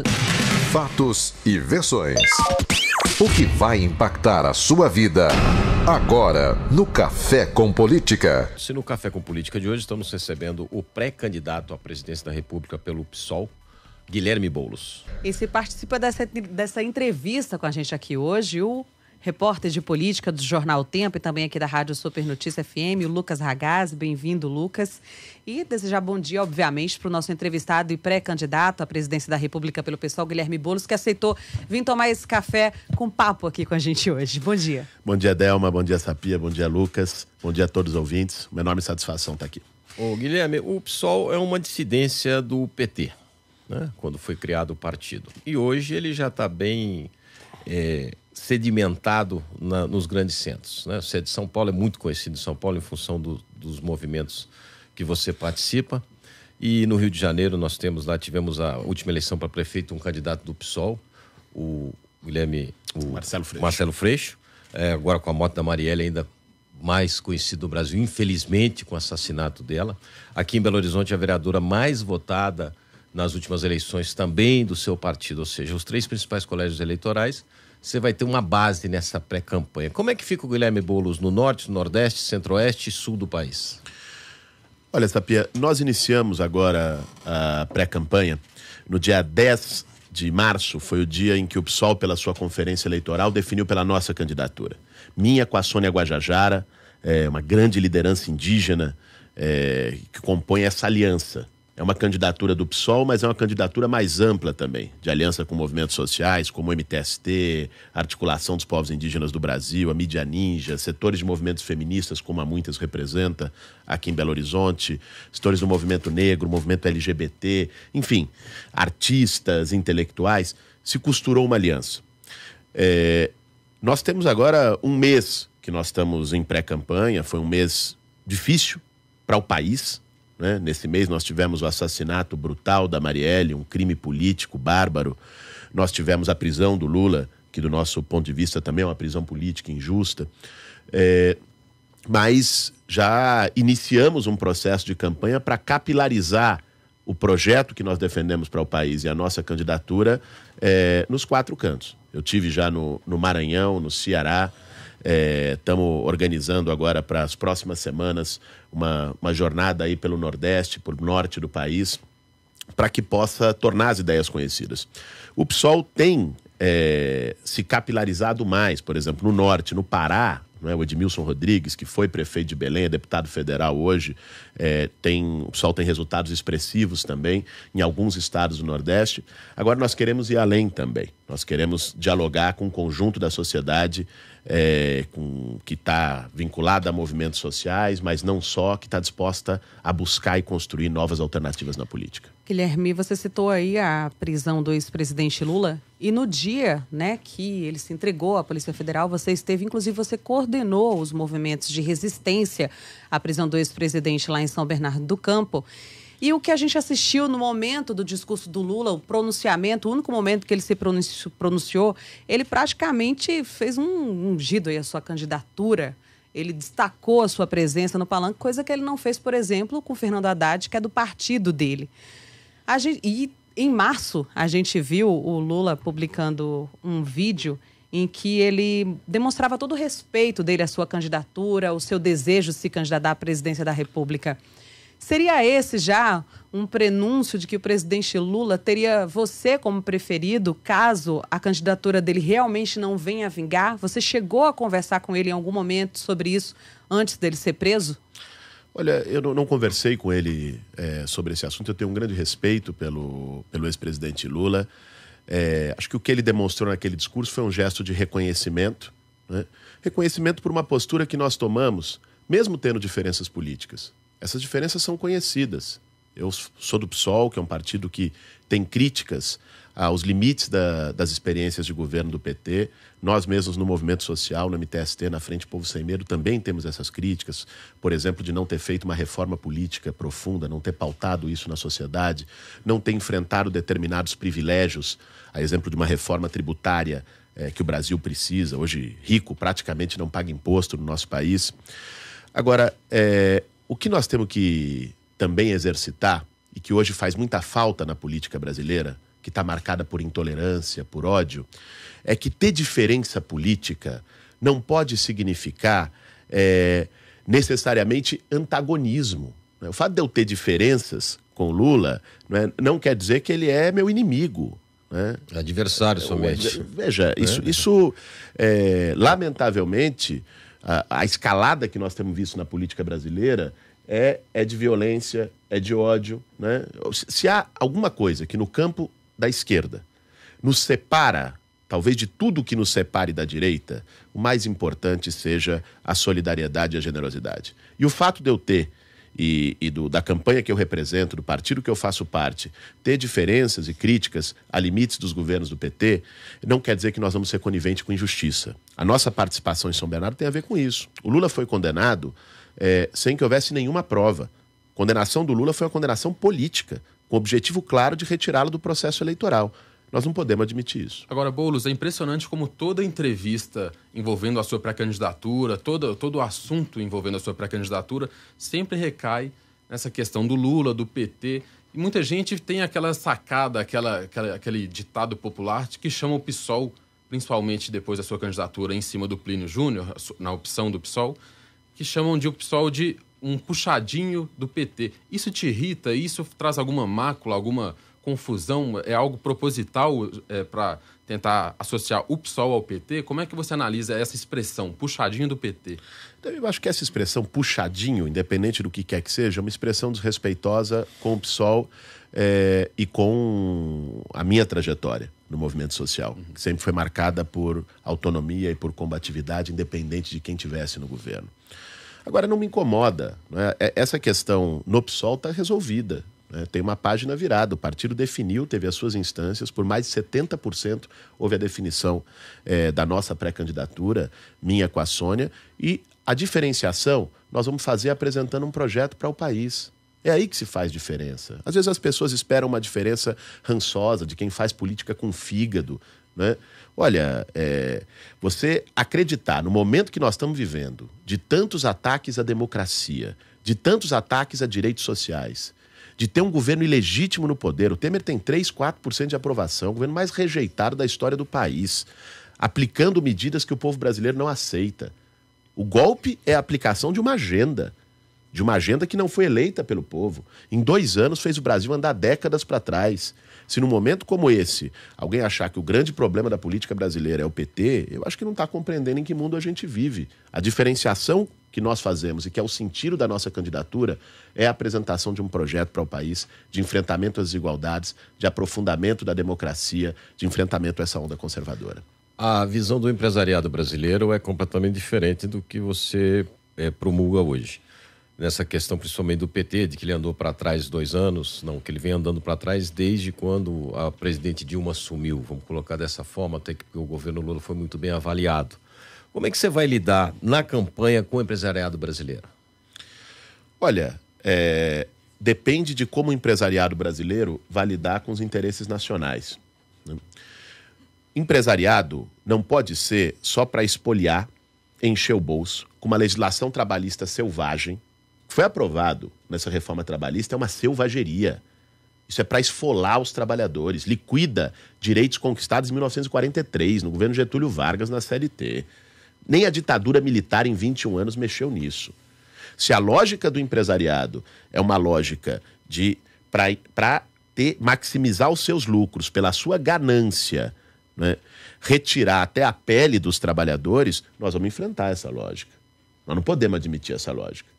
Fatos. Fatos e versões. O que vai impactar a sua vida agora no Café com Política. Se no Café com Política de hoje estamos recebendo o pré-candidato à presidência da República pelo PSOL, Guilherme Boulos. E se participa dessa entrevista com a gente aqui hoje, o repórter de política do Jornal Tempo e também aqui da Rádio Super Notícia FM, o Lucas Ragazzi. Bem-vindo, Lucas. E desejar bom dia, obviamente, para o nosso entrevistado e pré-candidato à presidência da República pelo PSOL, Guilherme Boulos, que aceitou vir tomar esse café com papo aqui com a gente hoje. Bom dia. Bom dia, Delma. Bom dia, Sapia. Bom dia, Lucas. Bom dia a todos os ouvintes. Uma enorme satisfação estar aqui. Ô, Guilherme, o PSOL é uma dissidência do PT, né? Quando foi criado o partido. E hoje ele já está bem sedimentado nos grandes centros, né? Você é de São Paulo, é muito conhecido em São Paulo em função dos movimentos que você participa. E no Rio de Janeiro tivemos a última eleição para prefeito, um candidato do PSOL, o Marcelo Freixo. Agora com a morte da Marielle, ainda mais conhecido no Brasil, infelizmente, com o assassinato dela. Aqui em Belo Horizonte, a vereadora mais votada nas últimas eleições também do seu partido, ou seja, os 3 principais colégios eleitorais. Você vai ter uma base nessa pré-campanha. Como é que fica o Guilherme Boulos no norte, no nordeste, centro-oeste e sul do país? Olha, Sapia, nós iniciamos agora a pré-campanha. No dia 10 de março foi o dia em que o PSOL, pela sua conferência eleitoral, definiu pela nossa candidatura. Minha com a Sônia Guajajara, uma grande liderança indígena que compõe essa aliança. É uma candidatura do PSOL, mas é uma candidatura mais ampla também, de aliança com movimentos sociais, como o MTST, a Articulação dos Povos Indígenas do Brasil, a Mídia Ninja, setores de movimentos feministas, como a Muitas representa aqui em Belo Horizonte, setores do movimento negro, movimento LGBT, enfim, artistas, intelectuais, se costurou uma aliança. Nós temos agora um mês que nós estamos em pré-campanha, foi um mês difícil para o país, né? Nesse mês nós tivemos o assassinato brutal da Marielle, um crime político bárbaro. Nós tivemos a prisão do Lula, que do nosso ponto de vista também é uma prisão política injusta. Mas já iniciamos um processo de campanha para capilarizar o projeto que nós defendemos para o país e a nossa candidatura nos 4 cantos. Eu tive já no Maranhão, no Ceará. Estamos organizando agora para as próximas semanas uma jornada aí pelo Nordeste, pelo Norte do país, para que possa tornar as ideias conhecidas. O PSOL tem se capilarizado mais, por exemplo, no Norte, no Pará, não é? O Edmilson Rodrigues, que foi prefeito de Belém, é deputado federal hoje, o PSOL tem resultados expressivos também em alguns estados do Nordeste. Agora nós queremos ir além também. Nós queremos dialogar com o conjunto da sociedade que está vinculada a movimentos sociais, mas não só, que está disposta a buscar e construir novas alternativas na política. Guilherme, você citou aí a prisão do ex-presidente Lula e no dia, né, que ele se entregou à Polícia Federal, você esteve, inclusive você coordenou os movimentos de resistência à prisão do ex-presidente lá em São Bernardo do Campo. E o que a gente assistiu no momento do discurso do Lula, o pronunciamento, o único momento que ele se pronunciou, ele praticamente fez um ungido aí a sua candidatura. Ele destacou a sua presença no palanque, coisa que ele não fez, por exemplo, com o Fernando Haddad, que é do partido dele. E em março, a gente viu o Lula publicando um vídeo em que ele demonstrava todo o respeito dele à sua candidatura, o seu desejo de se candidatar à presidência da República. Seria esse já um prenúncio de que o presidente Lula teria você como preferido, caso a candidatura dele realmente não venha a vingar? Você chegou a conversar com ele em algum momento sobre isso antes dele ser preso? Olha, eu não conversei com ele sobre esse assunto. Eu tenho um grande respeito pelo ex-presidente Lula. Acho que o que ele demonstrou naquele discurso foi um gesto de reconhecimento, né? Reconhecimento por uma postura que nós tomamos, mesmo tendo diferenças políticas. Essas diferenças são conhecidas. Eu sou do PSOL, que é um partido que tem críticas aos limites das experiências de governo do PT. Nós mesmos no movimento social, no MTST, na Frente Povo Sem Medo, também temos essas críticas. Por exemplo, de não ter feito uma reforma política profunda, não ter pautado isso na sociedade, não ter enfrentado determinados privilégios, a exemplo de uma reforma tributária que o Brasil precisa. Hoje, rico praticamente não paga imposto no nosso país. Agora, o que nós temos que também exercitar, e que hoje faz muita falta na política brasileira, que está marcada por intolerância, por ódio, é que ter diferença política não pode significar necessariamente antagonismo. O fato de eu ter diferenças com o Lula não quer dizer que ele é meu inimigo. Adversário somente. Veja, isso lamentavelmente, a escalada que nós temos visto na política brasileira é de violência, é de ódio. Se há alguma coisa que no campo da esquerda nos separa, talvez de tudo que nos separe da direita, o mais importante seja a solidariedade e a generosidade. E o fato de eu ter, da campanha que eu represento, do partido que eu faço parte, ter diferenças e críticas a limites dos governos do PT, não quer dizer que nós vamos ser coniventes com injustiça. A nossa participação em São Bernardo tem a ver com isso. O Lula foi condenado sem que houvesse nenhuma prova. A condenação do Lula foi uma condenação política, com o objetivo claro de retirá-lo do processo eleitoral. Nós não podemos admitir isso. Agora, Boulos, é impressionante como toda entrevista envolvendo a sua pré-candidatura, todo o assunto envolvendo a sua pré-candidatura, sempre recai nessa questão do Lula, do PT. E muita gente tem aquela sacada, aquele ditado popular que chama o PSOL, principalmente depois da sua candidatura em cima do Plínio Júnior, na opção do PSOL, que chamam o PSOL de um puxadinho do PT. Isso te irrita? Isso traz alguma mácula, alguma confusão? É algo proposital para tentar associar o PSOL ao PT? Como é que você analisa essa expressão, puxadinho do PT? Eu acho que essa expressão puxadinho, independente do que quer que seja, é uma expressão desrespeitosa com o PSOL e com a minha trajetória no movimento social, que sempre foi marcada por autonomia e por combatividade, independente de quem estivesse no governo. Agora, não me incomoda, essa questão no PSOL está resolvida. Tem uma página virada, o partido definiu, teve as suas instâncias, por mais de 70% houve a definição da nossa pré-candidatura, minha com a Sônia, e a diferenciação nós vamos fazer apresentando um projeto para o país. É aí que se faz diferença. Às vezes as pessoas esperam uma diferença rançosa de quem faz política com fígado, Olha, você acreditar no momento que nós estamos vivendo, de tantos ataques à democracia, de tantos ataques a direitos sociais, de ter um governo ilegítimo no poder. O Temer tem 3, 4% de aprovação, o governo mais rejeitado da história do país, aplicando medidas que o povo brasileiro não aceita. O golpe é a aplicação de uma agenda que não foi eleita pelo povo. Em 2 anos fez o Brasil andar décadas para trás. Se num momento como esse, alguém achar que o grande problema da política brasileira é o PT, eu acho que não está compreendendo em que mundo a gente vive. A diferenciação que nós fazemos e que é o sentido da nossa candidatura é a apresentação de um projeto para o país de enfrentamento às desigualdades, de aprofundamento da democracia, de enfrentamento a essa onda conservadora. A visão do empresariado brasileiro é completamente diferente do que você promulga hoje. Nessa questão principalmente do PT, de que ele andou para trás 2 anos, não, que ele vem andando para trás desde quando a presidente Dilma assumiu, vamos colocar dessa forma, até que o governo Lula foi muito bem avaliado. Como é que você vai lidar na campanha com o empresariado brasileiro? Olha, depende de como o empresariado brasileiro vai lidar com os interesses nacionais. Empresariado não pode ser só para espoliar, encher o bolso, com uma legislação trabalhista selvagem. Foi aprovado nessa reforma trabalhista, é uma selvageria. Isso é para esfolar os trabalhadores, liquida direitos conquistados em 1943, no governo Getúlio Vargas, na CLT. Nem a ditadura militar em 21 anos mexeu nisso. Se a lógica do empresariado é uma lógica para maximizar os seus lucros pela sua ganância, retirar até a pele dos trabalhadores, nós vamos enfrentar essa lógica. Nós não podemos admitir essa lógica.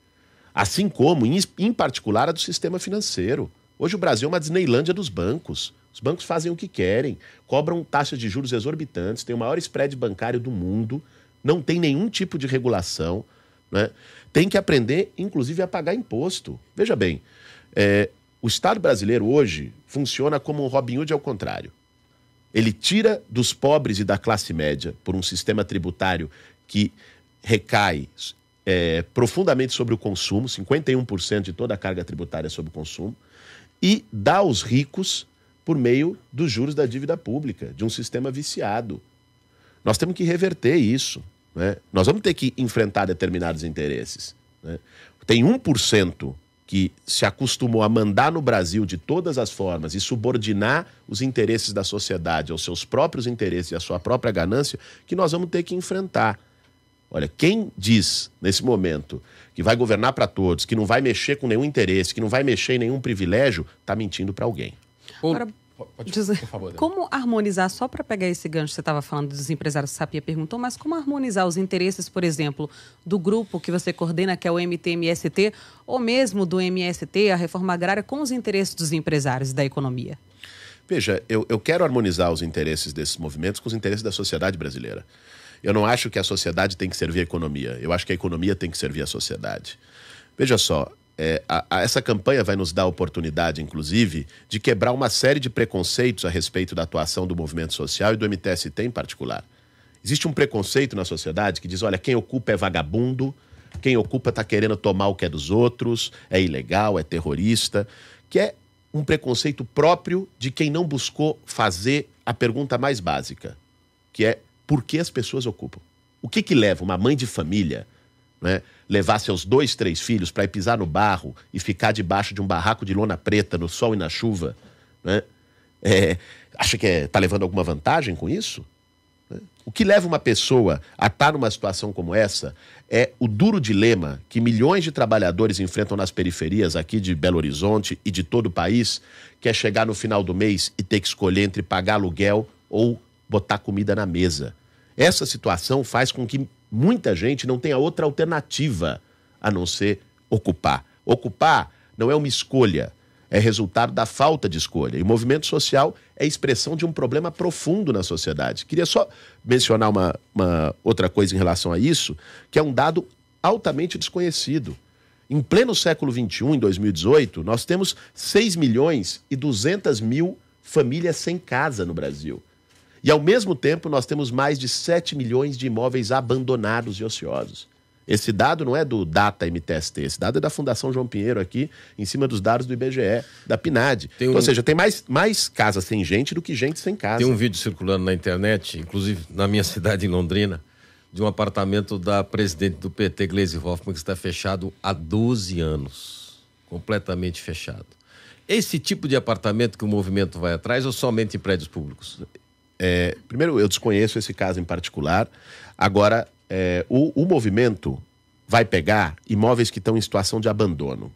Assim como, em particular, a do sistema financeiro. Hoje o Brasil é uma Disneylândia dos bancos. Os bancos fazem o que querem, cobram taxas de juros exorbitantes, tem o maior spread bancário do mundo, não tem nenhum tipo de regulação. Tem que aprender, inclusive, a pagar imposto. Veja bem, o Estado brasileiro hoje funciona como um Robin Hood ao contrário. Ele tira dos pobres e da classe média por um sistema tributário que recai profundamente sobre o consumo, 51% de toda a carga tributária é sobre o consumo, e dá aos ricos por meio dos juros da dívida pública, de um sistema viciado. Nós temos que reverter isso. Nós vamos ter que enfrentar determinados interesses. Tem 1% que se acostumou a mandar no Brasil de todas as formas e subordinar os interesses da sociedade aos seus próprios interesses e à sua própria ganância, que nós vamos ter que enfrentar. Olha, quem diz, nesse momento, que vai governar para todos, que não vai mexer com nenhum interesse, que não vai mexer em nenhum privilégio, está mentindo para alguém. Agora, Pode, por favor, como harmonizar, só para pegar esse gancho que você estava falando dos empresários, que Sapia perguntou, mas como harmonizar os interesses, por exemplo, do grupo que você coordena, que é o MTMST, ou mesmo do MST, a reforma agrária, com os interesses dos empresários e da economia? Veja, eu quero harmonizar os interesses desses movimentos com os interesses da sociedade brasileira. Eu não acho que a sociedade tem que servir a economia, eu acho que a economia tem que servir a sociedade. Veja só, essa campanha vai nos dar a oportunidade, inclusive, de quebrar uma série de preconceitos a respeito da atuação do movimento social e do MTST em particular. Existe um preconceito na sociedade que diz, olha, quem ocupa é vagabundo, quem ocupa está querendo tomar o que é dos outros, é ilegal, é terrorista, que é um preconceito próprio de quem não buscou fazer a pergunta mais básica, que é por que as pessoas ocupam? O que leva uma mãe de família, né, levar seus 2, 3 filhos para ir pisar no barro e ficar debaixo de um barraco de lona preta no sol e na chuva, né? Acha que está levando alguma vantagem com isso? O que leva uma pessoa a estar numa situação como essa é o duro dilema que milhões de trabalhadores enfrentam nas periferias aqui de Belo Horizonte e de todo o país, que é chegar no final do mês e ter que escolher entre pagar aluguel ou botar comida na mesa. Essa situação faz com que muita gente não tenha outra alternativa a não ser ocupar. Ocupar não é uma escolha, é resultado da falta de escolha. E o movimento social é expressão de um problema profundo na sociedade. Queria só mencionar uma outra coisa em relação a isso, que é um dado altamente desconhecido. Em pleno século XXI, em 2018, nós temos 6.200.000 famílias sem casa no Brasil. E, ao mesmo tempo, nós temos mais de 7 milhões de imóveis abandonados e ociosos. Esse dado não é do Data MTST, esse dado é da Fundação João Pinheiro aqui, em cima dos dados do IBGE, da PNAD. Ou seja, tem mais casas sem gente do que gente sem casa. Tem um vídeo circulando na internet, inclusive na minha cidade, em Londrina, de um apartamento da presidente do PT, Gleisi Hoffmann, que está fechado há 12 anos. Completamente fechado. Esse tipo de apartamento que o movimento vai atrás ou somente em prédios públicos? Primeiro, eu desconheço esse caso em particular. Agora, o movimento vai pegar imóveis que estão em situação de abandono.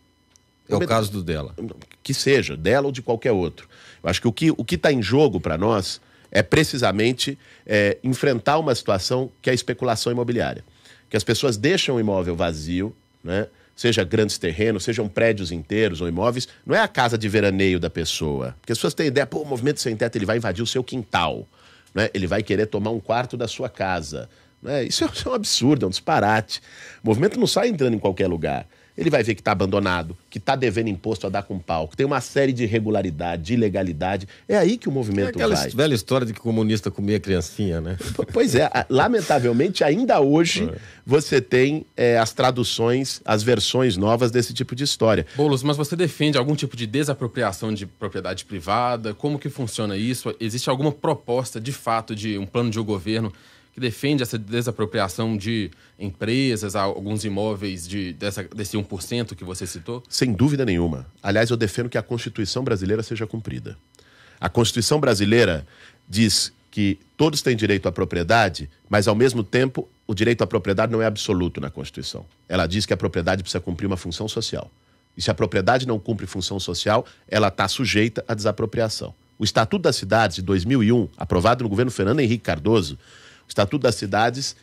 É o caso do dela. Que seja, dela ou de qualquer outro. Eu acho que o que está em jogo para nós é precisamente enfrentar uma situação que é a especulação imobiliária. Que as pessoas deixam o imóvel vazio, né? Seja grandes terrenos, sejam prédios inteiros ou imóveis, não é a casa de veraneio da pessoa. Porque as pessoas têm ideia, o movimento sem teto ele vai invadir o seu quintal, né? Ele vai querer tomar um quarto da sua casa. Né? Isso é um absurdo, é um disparate. O movimento não sai entrando em qualquer lugar. Ele vai ver que está abandonado, que está devendo imposto a dar com pau, que tem uma série de irregularidade, de ilegalidade. É aí que o movimento vai. Aquela velha história de que o comunista comia criancinha, né? Pois é, lamentavelmente, ainda hoje você tem as traduções, as versões novas desse tipo de história. Boulos, mas você defende algum tipo de desapropriação de propriedade privada? Como que funciona isso? Existe alguma proposta, de fato, de um plano de governo que defende essa desapropriação de empresas, alguns imóveis desse 1% que você citou? Sem dúvida nenhuma. Aliás, eu defendo que a Constituição brasileira seja cumprida. A Constituição brasileira diz que todos têm direito à propriedade, mas, ao mesmo tempo, o direito à propriedade não é absoluto na Constituição. Ela diz que a propriedade precisa cumprir uma função social. E se a propriedade não cumpre função social, ela está sujeita à desapropriação. O Estatuto das Cidades, de 2001, aprovado no governo Fernando Henrique Cardoso, o Estatuto das Cidades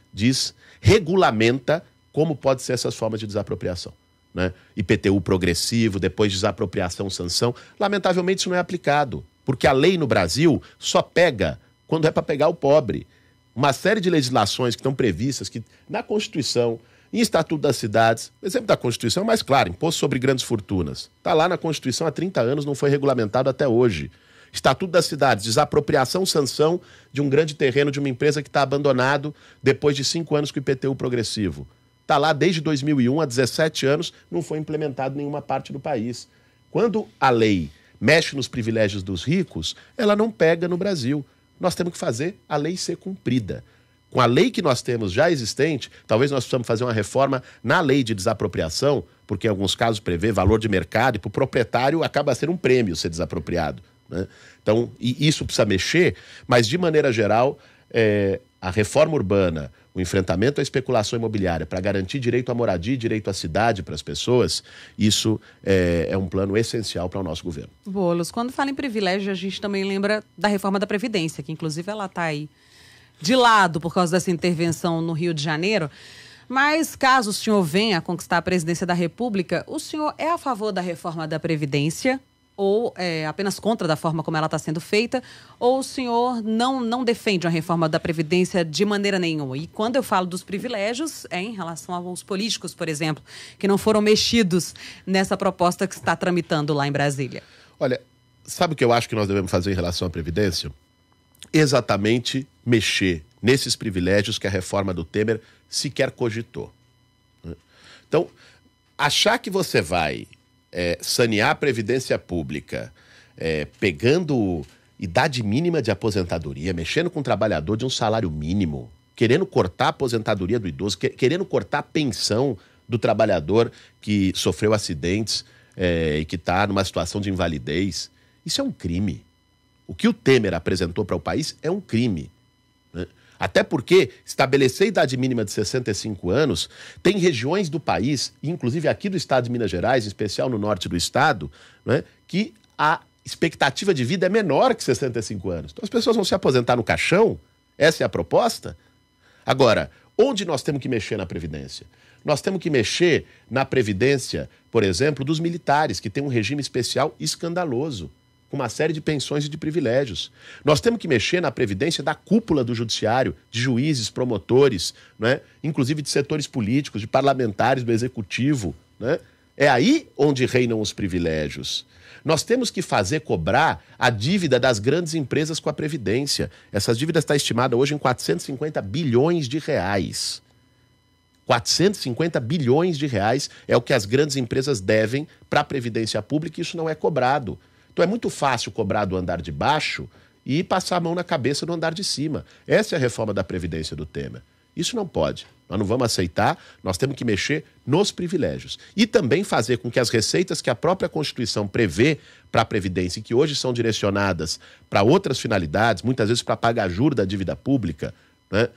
regulamenta como pode ser essas formas de desapropriação. Né? IPTU progressivo, depois desapropriação, sanção. Lamentavelmente isso não é aplicado, porque a lei no Brasil só pega quando é para pegar o pobre. Uma série de legislações que estão previstas que, na Constituição, em Estatuto das Cidades, o exemplo da Constituição é mais claro, imposto sobre grandes fortunas. Está lá na Constituição há 30 anos, não foi regulamentado até hoje. Estatuto das Cidades, desapropriação, sanção de um grande terreno de uma empresa que está abandonado depois de 5 anos com o IPTU progressivo. Está lá desde 2001, há 17 anos, não foi implementado em nenhuma parte do país. Quando a lei mexe nos privilégios dos ricos, ela não pega no Brasil. Nós temos que fazer a lei ser cumprida. Com a lei que nós temos já existente, talvez nós precisamos fazer uma reforma na lei de desapropriação, porque em alguns casos prevê valor de mercado e para o proprietário acaba sendo um prêmio ser desapropriado, né? Então, isso precisa mexer, mas de maneira geral, a reforma urbana, o enfrentamento à especulação imobiliária para garantir direito à moradia e direito à cidade para as pessoas, isso é um plano essencial para o nosso governo. Boulos, quando fala em privilégio, a gente também lembra da reforma da Previdência, que inclusive ela está aí de lado por causa dessa intervenção no Rio de Janeiro. Mas caso o senhor venha a conquistar a presidência da República, o senhor é a favor da reforma da Previdência ou é apenas contra da forma como ela está sendo feita, ou o senhor não defende uma reforma da Previdência de maneira nenhuma? E quando eu falo dos privilégios, é em relação aos políticos, por exemplo, que não foram mexidos nessa proposta que está tramitando lá em Brasília. Olha, sabe o que eu acho que nós devemos fazer em relação à Previdência? Exatamente mexer nesses privilégios que a reforma do Temer sequer cogitou. Então, achar que você vai sanear a Previdência Pública pegando idade mínima de aposentadoria, mexendo com o trabalhador de um salário mínimo, querendo cortar a aposentadoria do idoso, querendo cortar a pensão do trabalhador que sofreu acidentes e que está numa situação de invalidez, isso é um crime. O que o Temer apresentou para o país é um crime, né? Até porque estabelecer a idade mínima de 65 anos, tem regiões do país, inclusive aqui do estado de Minas Gerais, em especial no norte do estado, né, que a expectativa de vida é menor que 65 anos. Então as pessoas vão se aposentar no caixão? Essa é a proposta? Agora, onde nós temos que mexer na Previdência? Nós temos que mexer na Previdência, por exemplo, dos militares, que tem um regime especial escandaloso, com uma série de pensões e de privilégios. Nós temos que mexer na previdência da cúpula do judiciário, de juízes, promotores, né? Inclusive de setores políticos, de parlamentares do executivo, né? É aí onde reinam os privilégios. Nós temos que fazer cobrar a dívida das grandes empresas com a Previdência. Essa dívida está estimada hoje em 450 bilhões de reais. 450 bilhões de reais é o que as grandes empresas devem para a Previdência Pública e isso não é cobrado. Então é muito fácil cobrar do andar de baixo e passar a mão na cabeça do andar de cima. Essa é a reforma da Previdência do Temer. Isso não pode. Nós não vamos aceitar, nós temos que mexer nos privilégios. E também fazer com que as receitas que a própria Constituição prevê para a Previdência e que hoje são direcionadas para outras finalidades, muitas vezes para pagar juros da dívida pública, né,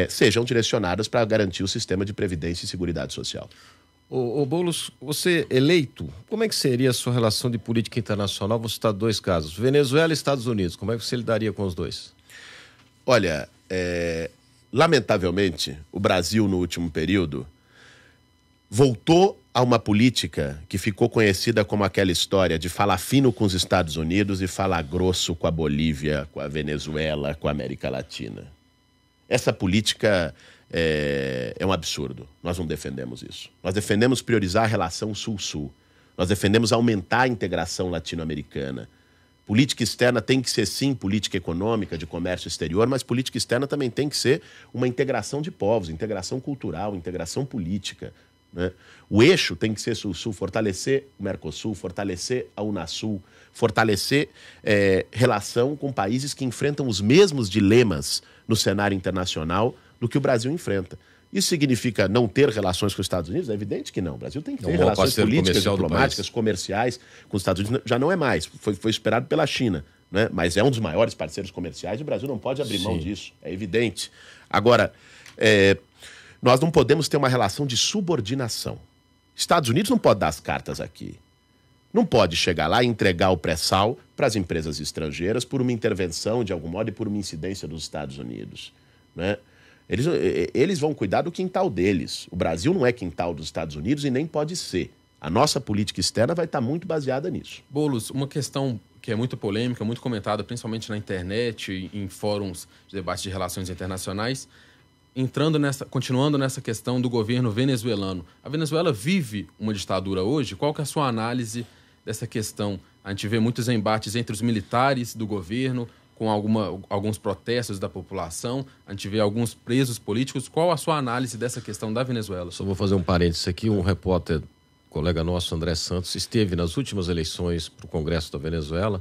sejam direcionadas para garantir o sistema de Previdência e Seguridade Social. Ô Boulos, você eleito, como é que seria a sua relação de política internacional? Vou citar dois casos, Venezuela e Estados Unidos. Como é que você lidaria com os dois? Olha, lamentavelmente, o Brasil no último período voltou a uma política que ficou conhecida como aquela história de falar fino com os Estados Unidos e falar grosso com a Bolívia, com a Venezuela, com a América Latina. Essa política é um absurdo. Nós não defendemos isso. Nós defendemos priorizar a relação Sul-Sul. Nós defendemos aumentar a integração latino-americana. Política externa tem que ser, sim, política econômica, de comércio exterior, mas política externa também tem que ser uma integração de povos, integração cultural, integração política, né? O eixo tem que ser Sul-Sul, fortalecer o Mercosul, fortalecer a Unasul, fortalecer relação com países que enfrentam os mesmos dilemas no cenário internacional do que o Brasil enfrenta. Isso significa não ter relações com os Estados Unidos? É evidente que não. O Brasil tem que ter relações políticas, diplomáticas, comerciais com os Estados Unidos. Já não é mais. Foi esperado pela China, né? Mas é um dos maiores parceiros comerciais e o Brasil não pode abrir mão disso. É evidente. Agora, nós não podemos ter uma relação de subordinação. Estados Unidos não pode dar as cartas aqui. Não pode chegar lá e entregar o pré-sal para as empresas estrangeiras por uma intervenção, de algum modo, e por uma incidência dos Estados Unidos, né? Eles vão cuidar do quintal deles. O Brasil não é quintal dos Estados Unidos e nem pode ser. A nossa política externa vai estar muito baseada nisso. Boulos, uma questão que é muito polêmica, muito comentada, principalmente na internet, em fóruns de debate de relações internacionais, continuando nessa questão do governo venezuelano. A Venezuela vive uma ditadura hoje? Qual que é a sua análise dessa questão? A gente vê muitos embates entre os militares do governo, com alguns protestos da população, a gente vê alguns presos políticos. Qual a sua análise dessa questão da Venezuela? Só vou fazer um parênteses aqui. Um repórter, colega nosso, André Santos, esteve nas últimas eleições para o Congresso da Venezuela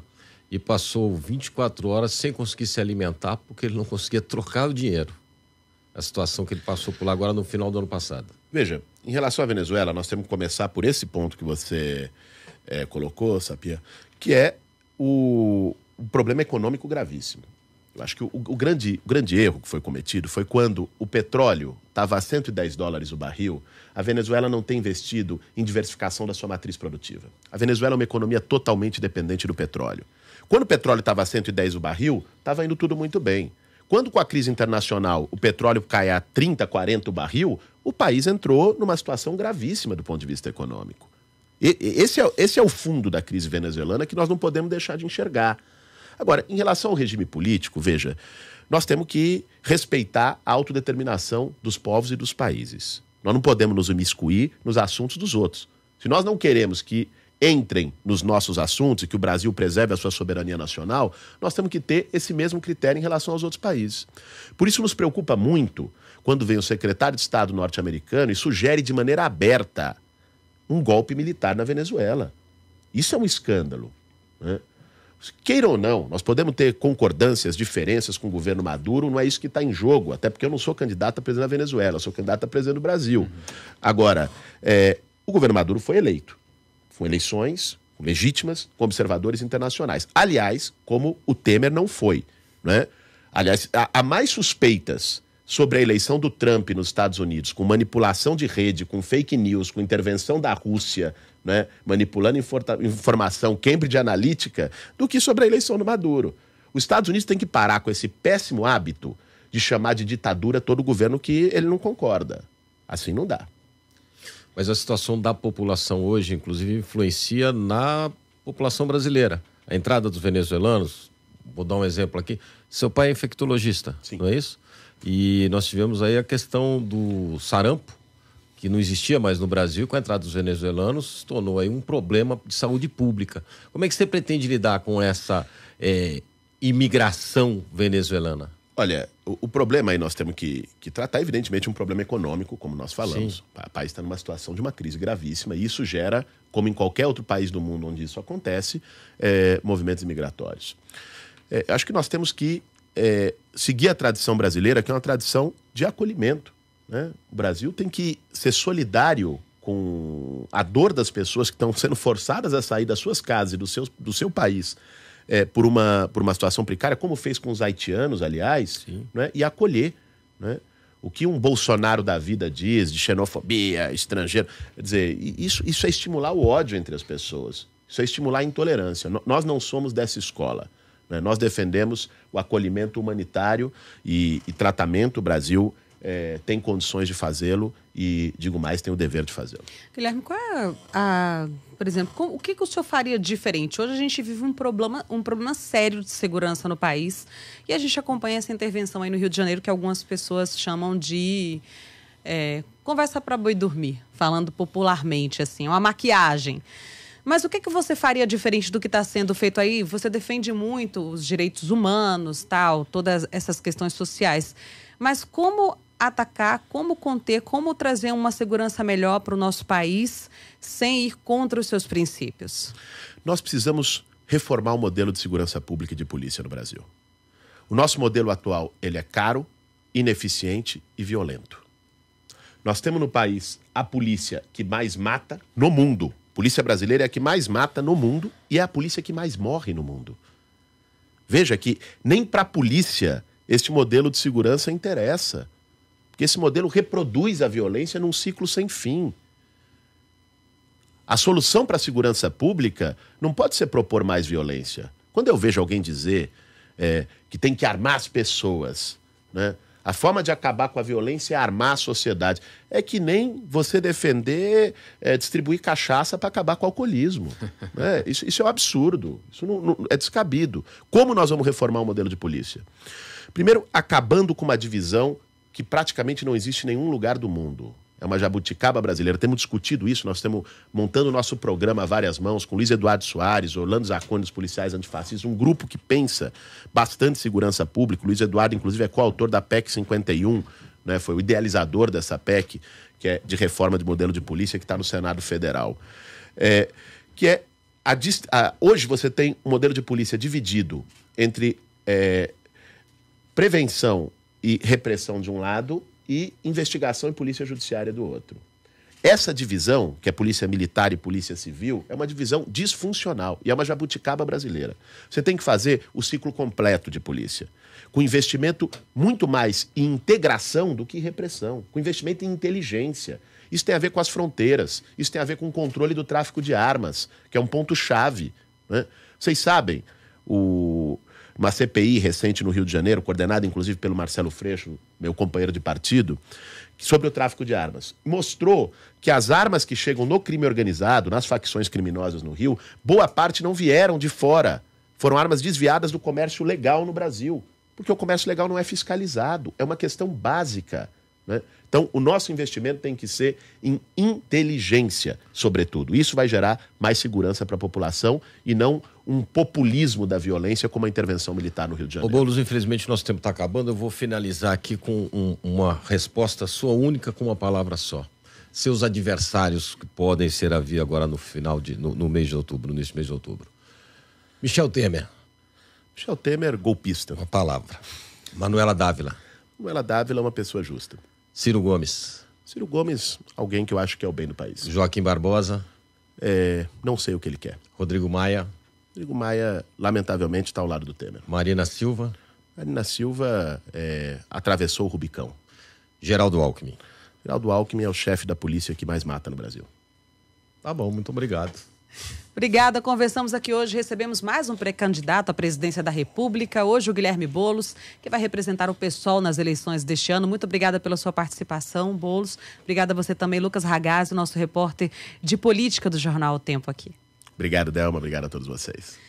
e passou 24 horas sem conseguir se alimentar porque ele não conseguia trocar o dinheiro. a situação que ele passou por lá agora no final do ano passado. Veja, em relação à Venezuela, nós temos que começar por esse ponto que você colocou, Sapia, que é o problema econômico gravíssimo. Eu acho que o grande erro que foi cometido foi quando o petróleo estava a $110 o barril, a Venezuela não tem investido em diversificação da sua matriz produtiva. A Venezuela é uma economia totalmente dependente do petróleo. Quando o petróleo estava a 110 o barril, estava indo tudo muito bem. Quando com a crise internacional o petróleo cai a 30, 40 o barril, o país entrou numa situação gravíssima do ponto de vista econômico. Esse é o fundo da crise venezuelana que nós não podemos deixar de enxergar. Agora, em relação ao regime político, veja, nós temos que respeitar a autodeterminação dos povos e dos países. Nós não podemos nos imiscuir nos assuntos dos outros. Se nós não queremos que entrem nos nossos assuntos e que o Brasil preserve a sua soberania nacional, nós temos que ter esse mesmo critério em relação aos outros países. Por isso nos preocupa muito quando vem o secretário de Estado norte-americano e sugere de maneira aberta um golpe militar na Venezuela. Isso é um escândalo, né? Queira ou não, nós podemos ter concordâncias, diferenças com o governo Maduro, não é isso que está em jogo, até porque eu não sou candidato a presidente da Venezuela, eu sou candidato a presidente do Brasil. Agora, o governo Maduro foi eleito, com eleições legítimas, com observadores internacionais. Aliás, como o Temer não foi, né? Aliás, há mais suspeitas sobre a eleição do Trump nos Estados Unidos, com manipulação de rede, com fake news, com intervenção da Rússia, né, manipulando informação Cambridge Analytica, do que sobre a eleição do Maduro. Os Estados Unidos têm que parar com esse péssimo hábito de chamar de ditadura todo governo que ele não concorda. Assim não dá. Mas a situação da população hoje, inclusive, influencia na população brasileira. A entrada dos venezuelanos, vou dar um exemplo aqui, seu pai é infectologista, Sim. Não é isso? E nós tivemos aí a questão do sarampo, que não existia mais no Brasil, com a entrada dos venezuelanos, se tornou aí um problema de saúde pública. Como é que você pretende lidar com essa imigração venezuelana? Olha, o problema aí nós temos que tratar, evidentemente, um problema econômico, como nós falamos. Sim. O país está numa situação de uma crise gravíssima e isso gera, como em qualquer outro país do mundo onde isso acontece, movimentos migratórios. Acho que nós temos que seguir a tradição brasileira, que é uma tradição de acolhimento, né? O Brasil tem que ser solidário com a dor das pessoas que estão sendo forçadas a sair das suas casas e do seu país por uma situação precária, como fez com os haitianos, aliás, né? E acolher, né? O que um Bolsonaro da vida diz de xenofobia, estrangeiro. Quer dizer, isso é estimular o ódio entre as pessoas. Isso é estimular a intolerância. Nós não somos dessa escola, né? Nós defendemos o acolhimento humanitário e tratamento. O Brasil tem condições de fazê-lo e, digo mais, tem o dever de fazê-lo. Guilherme, qual é por exemplo, o que o senhor faria diferente? Hoje a gente vive um problema sério de segurança no país e a gente acompanha essa intervenção aí no Rio de Janeiro que algumas pessoas chamam de conversa para boi dormir, falando popularmente, assim, uma maquiagem. Mas o que você faria diferente do que está sendo feito aí? Você defende muito os direitos humanos, tal, todas essas questões sociais. Mas como atacar, como conter, como trazer uma segurança melhor para o nosso país sem ir contra os seus princípios? Nós precisamos reformar o modelo de segurança pública e de polícia no Brasil. O nosso modelo atual, ele é caro, ineficiente e violento. Nós temos no país a polícia que mais mata no mundo. A polícia brasileira é a que mais mata no mundo e é a polícia que mais morre no mundo. Veja que nem para a polícia este modelo de segurança interessa. Porque esse modelo reproduz a violência num ciclo sem fim. A solução para a segurança pública não pode ser propor mais violência. Quando eu vejo alguém dizer que tem que armar as pessoas, né? A forma de acabar com a violência é armar a sociedade. É que nem você defender distribuir cachaça para acabar com o alcoolismo. Né? Isso é um absurdo. Isso não é descabido. Como nós vamos reformar o modelo de polícia? Primeiro, acabando com uma divisão que praticamente não existe em nenhum lugar do mundo. É uma jabuticaba brasileira. Temos discutido isso, nós estamos montando o nosso programa a várias mãos com Luiz Eduardo Soares, Orlando Zacconi, dos policiais antifascistas, um grupo que pensa bastante segurança pública. O Luiz Eduardo, inclusive, é coautor da PEC 51, né? Foi o idealizador dessa PEC, que é de reforma de modelo de polícia, que está no Senado Federal. Hoje você tem um modelo de polícia dividido entre prevenção e repressão de um lado e investigação e polícia judiciária do outro. Essa divisão, que é polícia militar e polícia civil, é uma divisão disfuncional e é uma jabuticaba brasileira. Você tem que fazer o ciclo completo de polícia, com investimento muito mais em integração do que em repressão, com investimento em inteligência. Isso tem a ver com as fronteiras, isso tem a ver com o controle do tráfico de armas, que é um ponto-chave, né? Vocês sabem, uma CPI recente no Rio de Janeiro, coordenada inclusive pelo Marcelo Freixo, meu companheiro de partido, sobre o tráfico de armas, mostrou que as armas que chegam no crime organizado, nas facções criminosas no Rio, boa parte não vieram de fora. Foram armas desviadas do comércio legal no Brasil, porque o comércio legal não é fiscalizado, é uma questão básica, né? Então, o nosso investimento tem que ser em inteligência, sobretudo. Isso vai gerar mais segurança para a população e não um populismo da violência como a intervenção militar no Rio de Janeiro. Ô Boulos, infelizmente nosso tempo está acabando. Eu vou finalizar aqui com uma resposta sua única com uma palavra só. Seus adversários que podem ser a via agora no mês de outubro, nesse mês de outubro. Michel Temer. Michel Temer, golpista. Uma palavra. Manuela Dávila. Manuela Dávila é uma pessoa justa. Ciro Gomes. Ciro Gomes, alguém que eu acho que é o bem do país. Joaquim Barbosa. Não sei o que ele quer. Rodrigo Maia. Rodrigo Maia, lamentavelmente, está ao lado do Temer. Marina Silva. Marina Silva atravessou o Rubicão. Geraldo Alckmin. Geraldo Alckmin é o chefe da polícia que mais mata no Brasil. Tá bom, muito obrigado. Obrigada. Conversamos aqui hoje, recebemos mais um pré-candidato à presidência da República, hoje o Guilherme Boulos, que vai representar o PSOL nas eleições deste ano. Muito obrigada pela sua participação, Boulos. Obrigada a você também, Lucas Ragazzi, nosso repórter de política do Jornal O Tempo aqui. Obrigado, Delma. Obrigado a todos vocês.